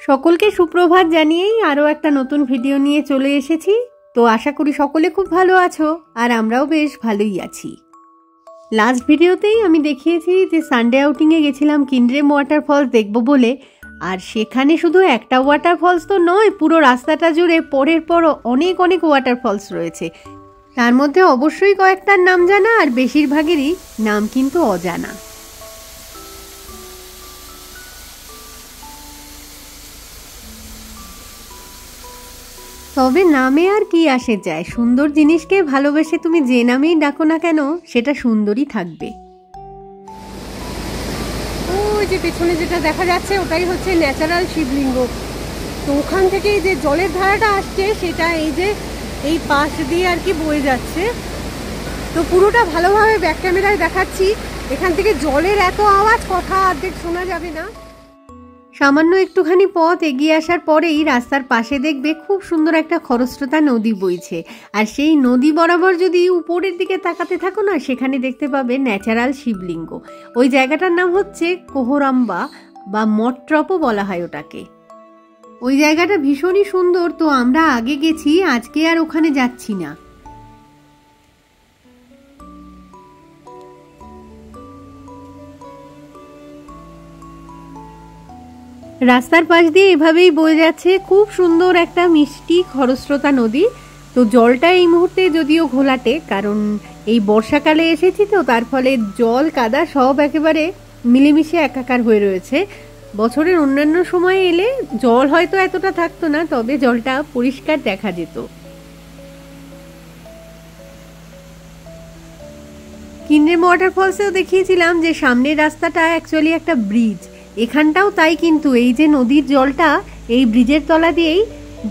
সকলকে সুপ্রভাত জানিয়েই আরও একটা নতুন ভিডিও নিয়ে চলে এসেছি। তো আশা করি সকলে খুব ভালো আছো, আর আমরাও বেশ ভালোই আছি। লাস্ট ভিডিওতেই আমি দেখিয়েছি যে সানডে আউটিংয়ে গেছিলাম কিনড্রেম ওয়াটারফলস দেখব বলে, আর সেখানে শুধু একটা ওয়াটারফলস তো নয়, পুরো রাস্তাটা জুড়ে পরের পর অনেক অনেক ওয়াটারফলস রয়েছে। তার মধ্যে অবশ্যই কয়েকটার নাম জানা, আর বেশিরভাগেরই নাম কিন্তু অজানা। তবে নামে আর কি আসে যায়, সুন্দর জিনিসকে ভালোবেসে তুমি যে নামেই ডাকো না কেন সেটা সুন্দরই থাকবে। ওই যে পেছনে যেটা দেখা যাচ্ছে ওটাই হচ্ছে ন্যাচারাল শিবলিঙ্গ। তো ওখান থেকেই যে জলের ধারাটা আসছে সেটা এই যে এই পাশ দিয়ে আর কি বয়ে যাচ্ছে। তো পুরোটা ভালোভাবে ব্যাক ক্যামেরায় দেখাচ্ছি। এখান থেকে জলের এত আওয়াজ, কথা অর্ধেক শোনা যাবে না। সামান্য একটুখানি পথ এগিয়ে আসার পরেই রাস্তার পাশে দেখবে খুব সুন্দর একটা খরস্রোতা নদী বইছে, আর সেই নদী বরাবর যদি উপরের দিকে তাকাতে থাকো না, সেখানে দেখতে পাবে ন্যাচারাল শিবলিঙ্গ। ওই জায়গাটার নাম হচ্ছে কোহরাম্বা বা মট্রপও বলা হয় ওটাকে। ওই জায়গাটা ভীষণই সুন্দর। তো আমরা আগে গেছি, আজকে আর ওখানে যাচ্ছি না। রাস্তার পাশ দিয়ে এভাবেই বয়ে যাচ্ছে খুব সুন্দর একটা মিষ্টি খরস্রোতা নদী। তো জলটা এই মুহূর্তে যদিও ঘোলাটে, কারণ এই বর্ষাকালে এসেছি, তো তার ফলে জল কাদা সব একেবারে মিলেমিশে একাকার হয়ে রয়েছে। বছরের অন্যান্য সময়ে এলে জল হয়তো এতটা থাকতো না, তবে জলটা পরিষ্কার দেখা যেত। কিনড্রেম ওয়াটারফলসেও দেখিয়েছিলাম যে সামনের রাস্তাটা অ্যাকচুয়ালি একটা ব্রিজ, এখানটাও তাই। কিন্তু এই যে নদীর জলটা এই ব্রিজের তলা দিয়েই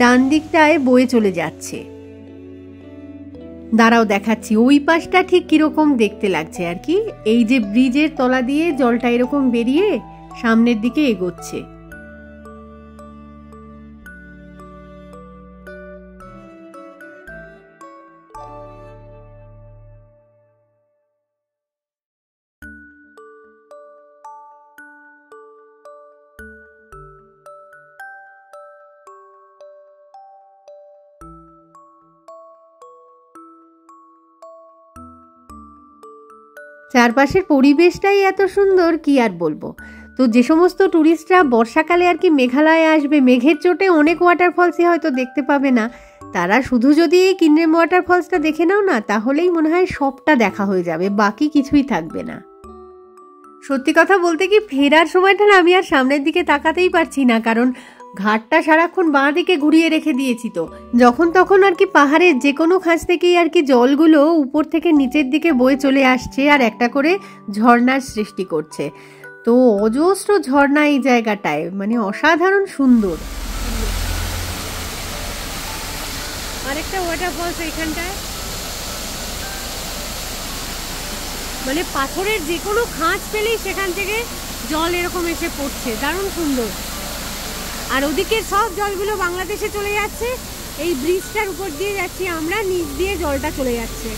ডান দিকটায় বয়ে চলে যাচ্ছে। দাঁড়াও দেখাচ্ছি ওই পাশটা ঠিক কিরকম দেখতে লাগছে আর কি। এই যে ব্রিজের তলা দিয়ে জলটা এরকম বেরিয়ে সামনের দিকে এগোচ্ছে। চারপাশের পরিবেশটাই এত সুন্দর, কি আর বলবো। তো যে সমস্ত ট্যুরিস্টরা বর্ষাকালে আর কি মেঘালয়ে আসবে, মেঘের চোটে অনেক ওয়াটারফলসই হয়তো দেখতে পাবে না, তারা শুধু যদি এই কিনড্রেম ওয়াটারফলসটা দেখে নাও না, তাহলেই মনে হয় সবটা দেখা হয়ে যাবে, বাকি কিছুই থাকবে না। সত্যি কথা বলতে কি, ফেরার সময়টা না আমি আর সামনের দিকে তাকাতেই পারছি না, কারণ ঘাটটা সারাক্ষণ বাঁ দিকে ঘুরিয়ে রেখে দিয়েছি। তো যখন তখন আর কি পাহাড়ের যে কোনো খাঁজ থেকেই আর কি জলগুলো উপর থেকে নিচের দিকে বয়ে চলে আসছে, আর একটা করে ঝর্ণার সৃষ্টি করছে। তো অজস্র ঝর্ণা এই জায়গাটায়, মানে অসাধারণ সুন্দর। আরেকটা ওয়াটারফলস এখানটায়, মানে পাথরের যে কোনো খাঁজ পেলেই সেখান থেকে জল এরকম এসে পড়ছে, দারুণ সুন্দর। আর ওদিকে সব জলগুলো বাংলাদেশে চলে যাচ্ছে, এই ব্রিজটার উপর দিয়ে যাচ্ছি আমরা, নিচ দিয়ে জলটা চলে যাচ্ছে।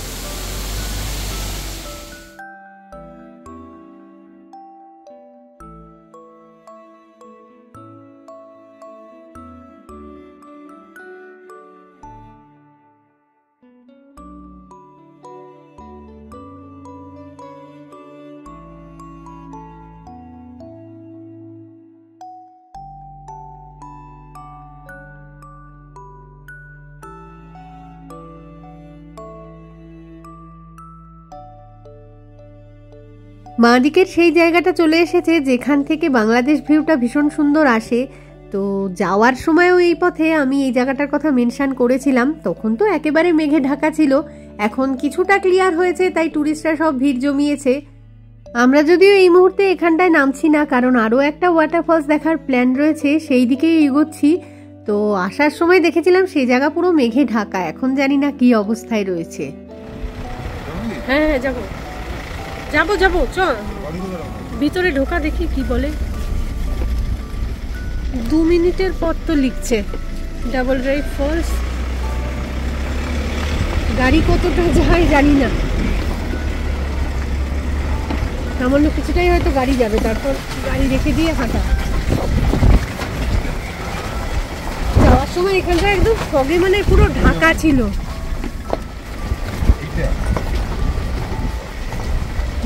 বাঁ দিকের সেই জায়গাটা চলে এসেছে যেখান থেকে বাংলাদেশ ভিউটা ভীষণ সুন্দর আসে। তো যাওয়ার সময়ও এই পথে আমি এই জায়গাটার কথা মেনশন করেছিলাম, তখন তো একেবারে মেঘে ঢাকা ছিল, এখন কিছুটা ক্লিয়ার হয়েছে, তাই ট্যুরিস্টরা সব ভিড় জমিয়েছে। আমরা যদিও এই মুহূর্তে এখানটায় নামছি না, কারণ আরও একটা ওয়াটারফলস দেখার প্ল্যান রয়েছে, সেই দিকেই এগোচ্ছি। তো আসার সময় দেখেছিলাম সেই জায়গা পুরো মেঘে ঢাকা, এখন জানি না কি অবস্থায় রয়েছে। হ্যাঁ হ্যাঁ যাবো যাবো যাবো, চল ভিতরে ঢোকা দেখি কি বলে। 2 মিনিটের পর তো লিখছে ডাবল ড্রাইভ ফলস। গাড়ি কতটা যায় জানি না, সামান্য কিছুটাই হয়তো গাড়ি যাবে, তারপর গাড়ি রেখে দিয়ে হাঁটা। সময় এখানটা একদম ফগে মানে পুরো ঢাকা ছিল।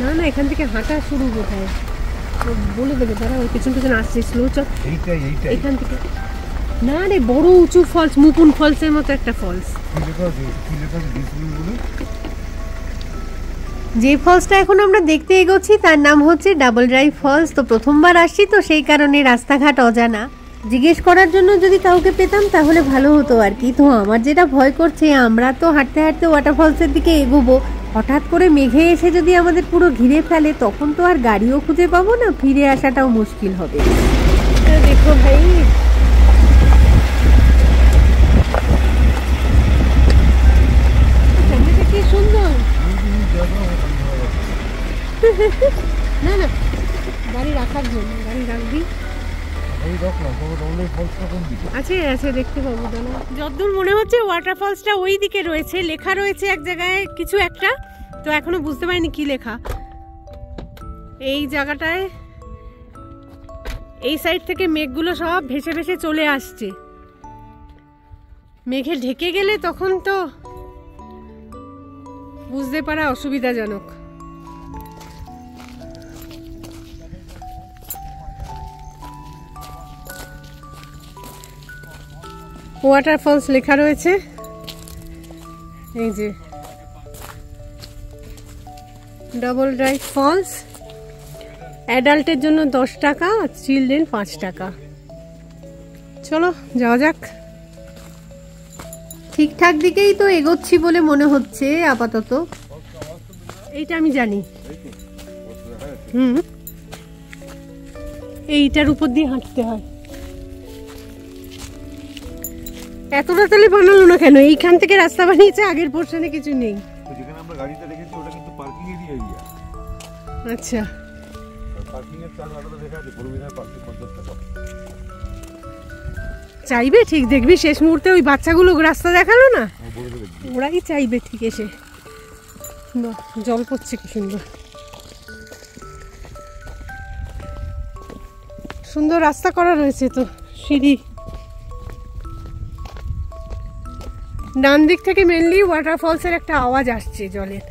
না না এখান থেকে হাঁটা শুরু কোথায় বলে দেবে তারা, ওই পেছন পেছন আসছে স্লো চল এখান থেকে। না রে বড় উঁচু ফলস, মুকুন ফলসের মতো একটা ফলস। যে ফলসটা এখন আমরা দেখতে এগোচ্ছি তার নাম হচ্ছে ডাবল ড্রাইভ ফলস। তো প্রথমবার আসছি তো সেই কারণে রাস্তাঘাট অজানা, জিজ্ঞেস করার জন্য যদি কাউকে পেতাম তাহলে ভালো হতো আর কি। তো আমার যেটা ভয় করছে, আমরা তো হাঁটতে হাঁটতে ওয়াটারফলসের দিকে এগোবো, হঠাৎ করে মেঘে এসে যদি আমাদের পুরো ঘিরে ফেলে তখন তো আর গাড়িও খুঁজে পাবো না, ফিরে আসাটাও মুশকিল হবে। দেখো ভাই কি সুন্দর। না না গাড়ি রাখার জন্য, গাড়ি রাখবি আছে আছে দেখতে পাবো। যতদূর মনে হচ্ছে ওয়াটারফলসটা ওই দিকে রয়েছে, লেখা রয়েছে এক জায়গায় কিছু একটা, তো এখনো বুঝতে পারিনি কি লেখা। এই জায়গাটায় এই সাইড থেকে মেঘগুলো সব ভেসে ভেসে চলে আসছে, মেঘে ঢেকে গেলে তখন তো বুঝতে পারা অসুবিধাজনক। ওয়াটারফলস লেখা রয়েছে এই যে ডাবল ড্রাইভ ফলস, অ্যাডাল্টের জন্য 10 টাকা আর চিলড্রেন 5 টাকা। চলো যাওয়া যাক। ঠিকঠাক দিকেই তো এগোচ্ছি বলে মনে হচ্ছে আপাতত। এইটা আমি জানি, এইটার উপর দিয়ে হাঁটতে হয়। এতটা তাহলে বানালো না কেন? এইখান থেকে রাস্তা বানিয়েছে, আগের পোর্শনে কিছু নেই। যেখানে আমরা গাড়িটা রেখেছি ওটা কিন্তু পার্কিং এর এরিয়া। আচ্ছা পার্কিং এর চার্জ আলাদা লেখা আছে, পরিমিতার পার্কিং 50 টাকা। চাইবে ঠিক, দেখবি শেষ মুহূর্তে ওই বাচ্চাগুলো রাস্তা দেখালো না, ওরাই চাইবে ঠিক এসে। জল পড়ছে কি সুন্দর, সুন্দর রাস্তা করা রয়েছে তো, সিঁড়ি। ডান দিক থেকে মেনলি ওয়াটারফলসের একটা আওয়াজ আসছে জলের।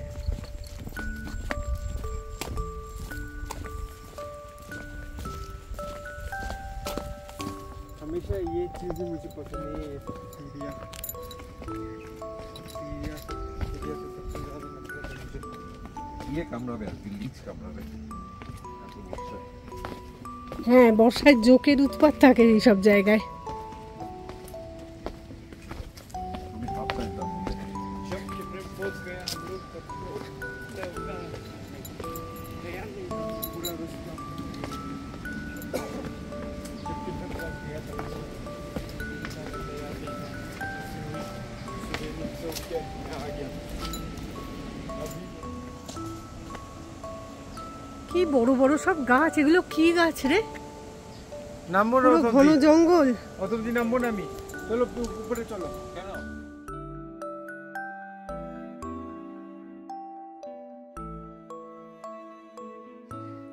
हमेशा ये चीजें मुझे पसंद नहीं है, सीढ़ियाँ सीढ़ियाँ से सबसे ज़्यादा मतलब मुझे ये कमरा में आती, लीच कमरा में। হ্যাঁ বর্ষায় জোকের উৎপাত থাকে এইসব জায়গায়। কি বড় বড় সব গাছ, এগুলো কি গাছ রে? নামবো না, ঘন জঙ্গল। অতম দিন নামবো না আমি, চলো উপরে চলো। কেন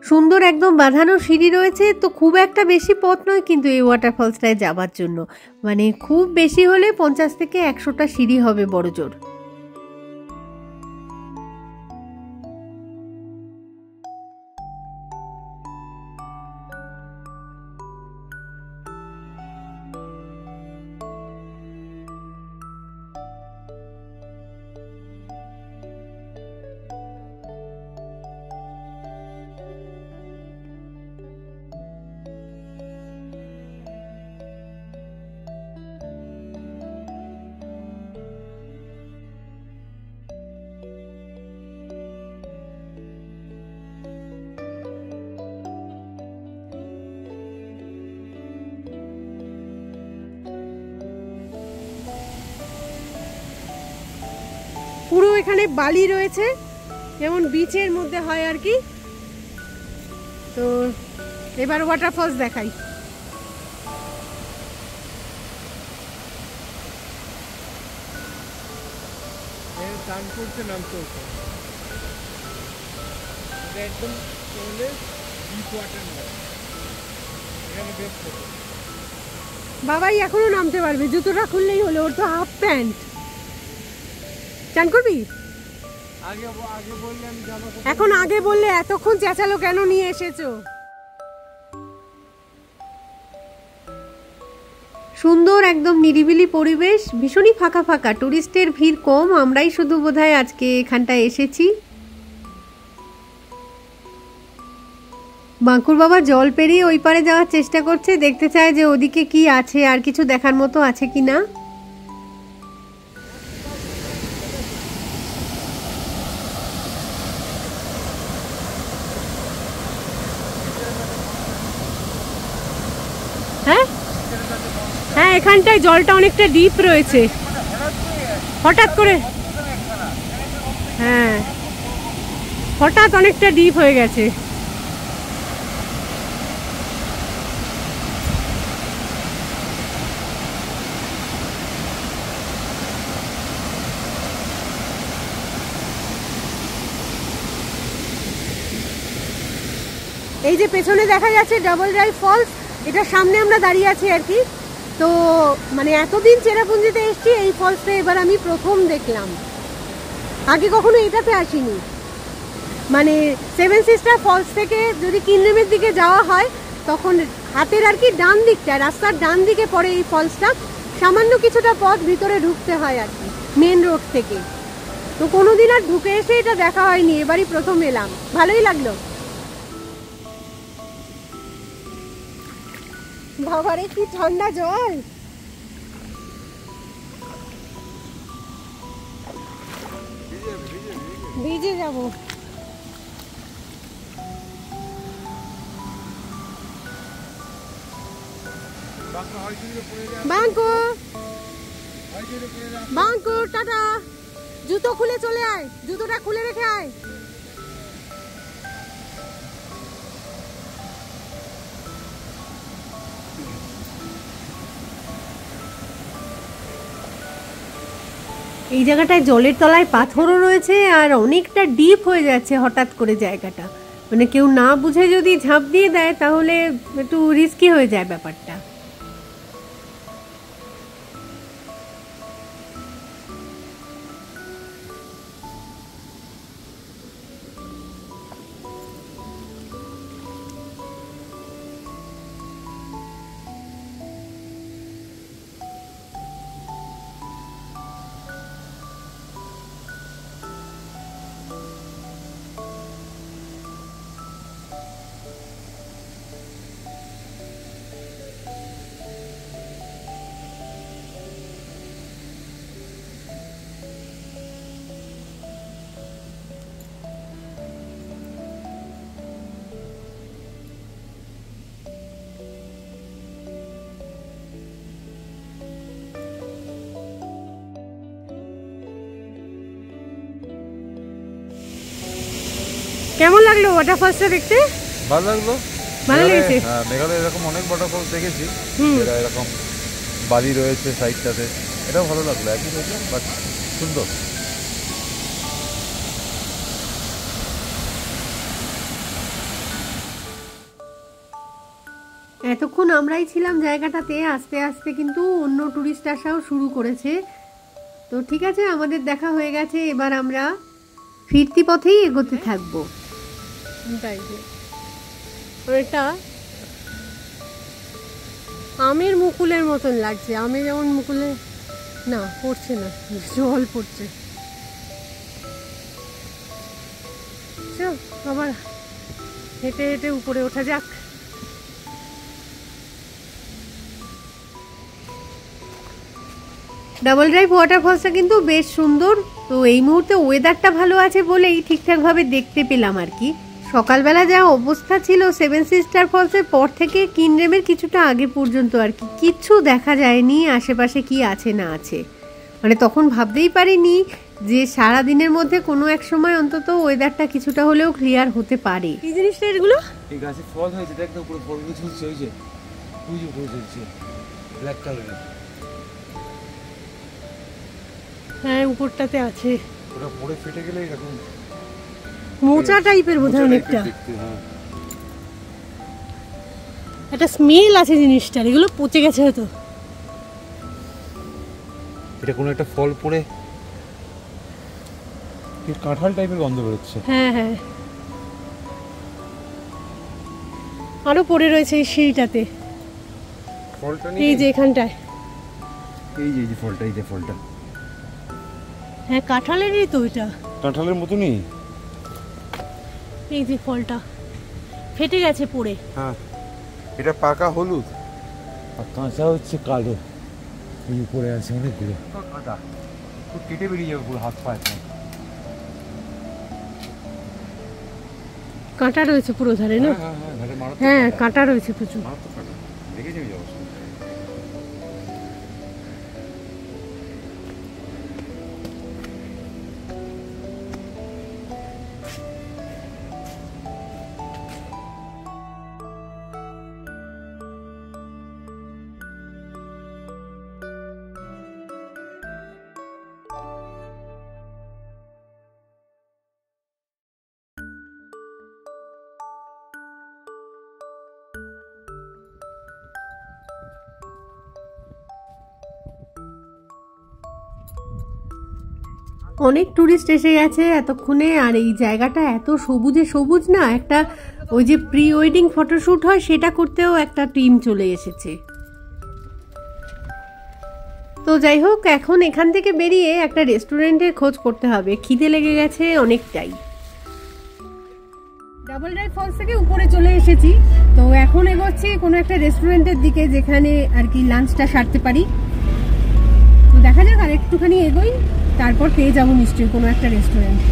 সুন্দর একদম বাঁধানো সিঁড়ি রয়েছে, তো খুব একটা বেশি পথ নয় কিন্তু এই ওয়াটারফলসটায় যাবার জন্য, মানে খুব বেশি হলে 50 থেকে 100টা সিঁড়ি হবে বড়জোর। পুরো এখানে বালি রয়েছে, যেমন বিচের মধ্যে হয় আর কি। তো এবার ওয়াটারফলস দেখাই। স্নান করতে নামতে হতো, একদম ডিপ ওয়াটার নয়, এখানে বেশ বাবাই এখনো নামতে পারবে, জুতোটা খুললেই হলো, ওর তো হাফ প্যান্ট। চান করবি? এখন আগে বললে এতক্ষণ চেঁচালো কেন, নিয়ে এসেছো? সুন্দর একদম নিরিবিলি পরিবেশ, ভীষণই ফাঁকা ফাঁকা, টুরিস্টের ভিড় কম, আমরাই শুধু বোধহয় আজকে এখানটায় এসেছি। বাঁকুর বাবা জল পেরিয়ে ওই পারে যাওয়ার চেষ্টা করছে, দেখতে চায় যে ওদিকে কি আছে, আর কিছু দেখার মতো আছে কিনা। হ্যাঁ হ্যাঁ, এখানটায় জলটা অনেকটা ডিপ রয়েছে হঠাৎ করে। হ্যাঁ, হঠাৎ অনেকটা ডিপ হয়ে গেছে। এই যে পেছনে দেখা যাচ্ছে ডাবল ড্রাইভ ফলস, এটার সামনে আমরা দাঁড়িয়ে আছি আর কি। তো মানে এতদিন চেরাপুঞ্জিতে এসেছি, এই ফলসটা এবার আমি প্রথম দেখলাম, আগে কখনো এটাতে আসিনি। মানে সেভেন সিস্টার ফলস থেকে যদি কিনলেমের দিকে যাওয়া হয় তখন হাতের আর কি ডান দিকটা, রাস্তার ডান দিকে পড়ে এই ফলসটা, সামান্য কিছুটা পথ ভিতরে ঢুকতে হয় আর কি মেন রোড থেকে। তো কোনোদিন আর ঢুকে এসে এটা দেখা হয়নি, এবারই প্রথম এলাম, ভালোই লাগলো। বাবারে কি ঠান্ডা জল! ভিজে যাব। বাঙ্কু বাঙ্কু টাটা, জুতো খুলে চলে আয়, জুতোটা খুলে রেখে আয়। এই জায়গাটায় জলের তলায় পাথরও রয়েছে, আর অনেকটা ডিপ হয়ে যাচ্ছে হঠাৎ করে জায়গাটা, মানে কেউ না বুঝে যদি ঝাঁপ দিয়ে দেয় তাহলে একটু রিস্কি হয়ে যায় ব্যাপারটা। কেমন লাগলো ওয়াটারফলসটা দেখতে? ভালো লাগলো, ভালো লেগেছে। হ্যাঁ, মেঘালয় এরকম অনেক ওয়াটারফলস দেখেছি, এরা এরকম বালি রয়েছে সাইডটাতে, এটাও ভালো লাগলো, একই রয়েছে বাট সুন্দর। এতক্ষণ আমরাই ছিলাম জায়গাটাতে, আস্তে আস্তে কিন্তু অন্য টুরিস্ট আসাও শুরু করেছে। তো ঠিক আছে, আমাদের দেখা হয়ে গেছে, এবার আমরা ফিরতি পথেই এগোতে থাকবো। এটা আমের মুকুলের মতন লাগছে, আমে যেমন মুকুলে না পড়ছে না, জল পড়ছে। চল আবার হেঁটে হেঁটে উপরে ওঠা যাক। ডাবল ড্রাইভ ওয়াটারফলসটা কিন্তু বেশ সুন্দর। তো এই মুহূর্তে ওয়েদারটা ভালো আছে বলেই ঠিকঠাকভাবে দেখতে পেলাম আর কি। সকালবেলা যা অবস্থা ছিল সেভেন সিস্টার ফলসের পর থেকে কিনরেমের কিছুটা আগে পর্যন্ত আর কি কিচ্ছু দেখা যায়নি আশেপাশে কি আছে না আছে। মানে তখন ভাবতেই পারিনি যে সারা দিনের মধ্যে কোনো এক সময় অন্তত ওয়েদারটা কিছুটা হলেও ক্লিয়ার হতে পারে। কি জিনিসটা এগুলো? এই গাছে ফল হয়েছে, দেখ না পুরো ফলগুলো ঝুলছে, ওই যে পুজো ঝুলছে ব্ল্যাক কালারের। হ্যাঁ উপরটাতে আছে, ওটা পড়ে ফেটে গেলে এরকম মোচা টাইপের বোধহয় অনেকটা। হ্যাঁ, একটা স্মেল আছে জিনিসটার, এগুলো পচে গেছে হয়তো। এটা কোনো একটা ফল পড়ে কাঁঠাল টাইপের গন্ধ বেরোচ্ছে। হ্যাঁ হ্যাঁ, আরো পড়ে রয়েছে এই সিঁড়িটাতে, ফলটা এই যে এখানটায়, এই যে ফলটা, এই যে ফলটা, হ্যাঁ কাঁঠালেরই তো, এটা কাঁঠালের মতনই। এই যে ফলটা ফেটে গেছে পড়ে। হ্যাঁ, এটা পাকা হলুদ আর কাঁচা হচ্ছে কালো। এই উপরে আছে অনেকগুলো কাঁটা, খুব কেটে বেরিয়ে যাবে পুরো হাত পায়ে। কাঁটা রয়েছে পুরো ধারে না? হ্যাঁ কাঁটা রয়েছে প্রচুর। অনেক টুরিস্ট এসে গেছে এতক্ষণে, আর এই জায়গাটা এত সবুজে সবুজ না, একটা ওই যে প্রি ওয়েডিং ফটোশ্যুট হয় সেটা করতেও একটা টিম চলে এসেছে। তো যাই হোক, এখন এখান থেকে বেরিয়ে একটা রেস্টুরেন্টের খোঁজ করতে হবে, খিদে লেগে গেছে অনেকটাই। ডাবল রাইড ফলস থেকে উপরে চলে এসেছি, তো এখন এগোচ্ছি কোনো একটা রেস্টুরেন্টের দিকে যেখানে আর কি লাঞ্চটা সারতে পারি। তো দেখা যাক, আর একটুখানি এগোই, তারপর পেয়ে যাবো নিশ্চয়ই কোনো একটা রেস্টুরেন্ট।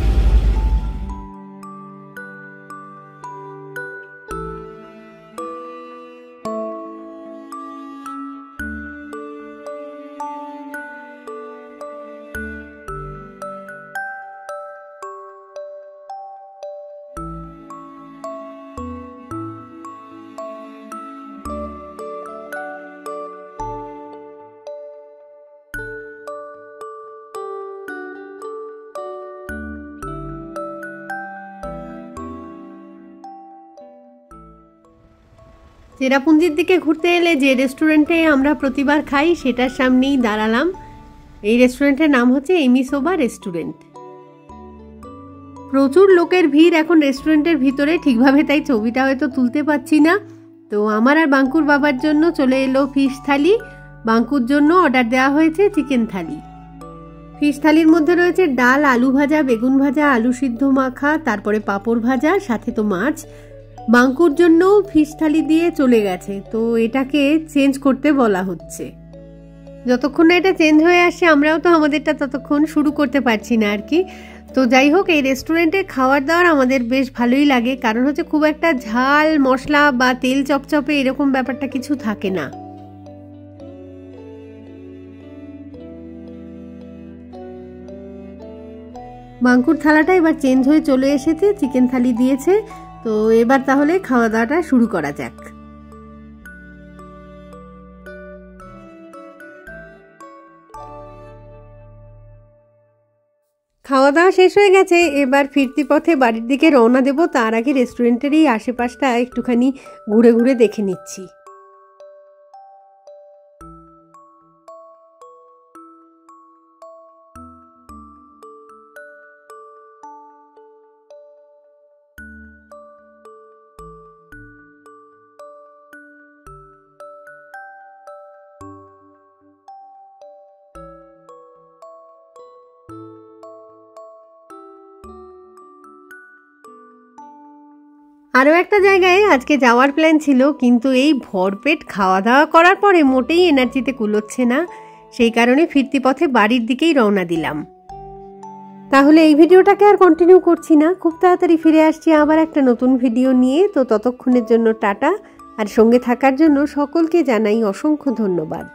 চেরাপুঞ্জির দিকে ঘুরতে এলে যে রেস্টুরেন্টে আমরা প্রতিবার খাই সেটার সামনেই দাঁড়ালাম। এই রেস্টুরেন্টের নাম হচ্ছে এমিসোবা রেস্টুরেন্ট। প্রচুর লোকের ভিড় এখন রেস্টুরেন্টের ভিতরে, ঠিকভাবে তাই ছবিটা হয়তো তুলতে পারছি না। তো আমার আর বাঙ্কুর বাবার জন্য চলে এলো ফিশ থালি, বাঙ্কুর জন্য অর্ডার দেওয়া হয়েছে চিকেন থালি। ফিশ থালির মধ্যে রয়েছে ডাল, আলু ভাজা, বেগুন ভাজা, আলু সিদ্ধ মাখা, তারপরে পাঁপড় ভাজা, সাথে তো মাছ। বাঙ্কুর জন্য ফিশ থালি দিয়ে চলে গেছে, তো এটাকে চেঞ্জ করতে বলা হচ্ছে। যতক্ষণ না এটা চেঞ্জ হয়ে আসে আমরাও তো আমাদেরটা ততক্ষণ শুরু করতে পারছি না আর কি। তো যাই হোক, এই রেস্টুরেন্টের খাবার দাবার আমাদের বেশ ভালোই লাগে, কারণ হচ্ছে খুব একটা ঝাল মশলা বা তেল চপচপে এরকম ব্যাপারটা কিছু থাকে না। বাঙ্কুর থালাটা এবার চেঞ্জ হয়ে চলে এসেছে, চিকেন থালি দিয়েছে। তো এবার তাহলে খাওয়া দাওয়াটা শুরু করা যাক। খাওয়া দাওয়া শেষ হয়ে গেছে, এবার ফিরতি পথে বাড়ির দিকে রওনা দেব। তার আগে রেস্টুরেন্টের এই আশেপাশটা একটুখানি ঘুরে ঘুরে দেখে নিচ্ছি। আরও একটা জায়গায় আজকে যাওয়ার প্ল্যান ছিল, কিন্তু এই ভরপেট খাওয়া দাওয়া করার পরে মোটেই এনার্জিতে কুলোচ্ছে না, সেই কারণে ফিরতি পথে বাড়ির দিকেই রওনা দিলাম। তাহলে এই ভিডিওটাকে আর কন্টিনিউ করছি না, খুব তাড়াতাড়ি ফিরে আসছি আবার একটা নতুন ভিডিও নিয়ে। তো ততক্ষণের জন্য টাটা, আর সঙ্গে থাকার জন্য সকলকে জানাই অসংখ্য ধন্যবাদ।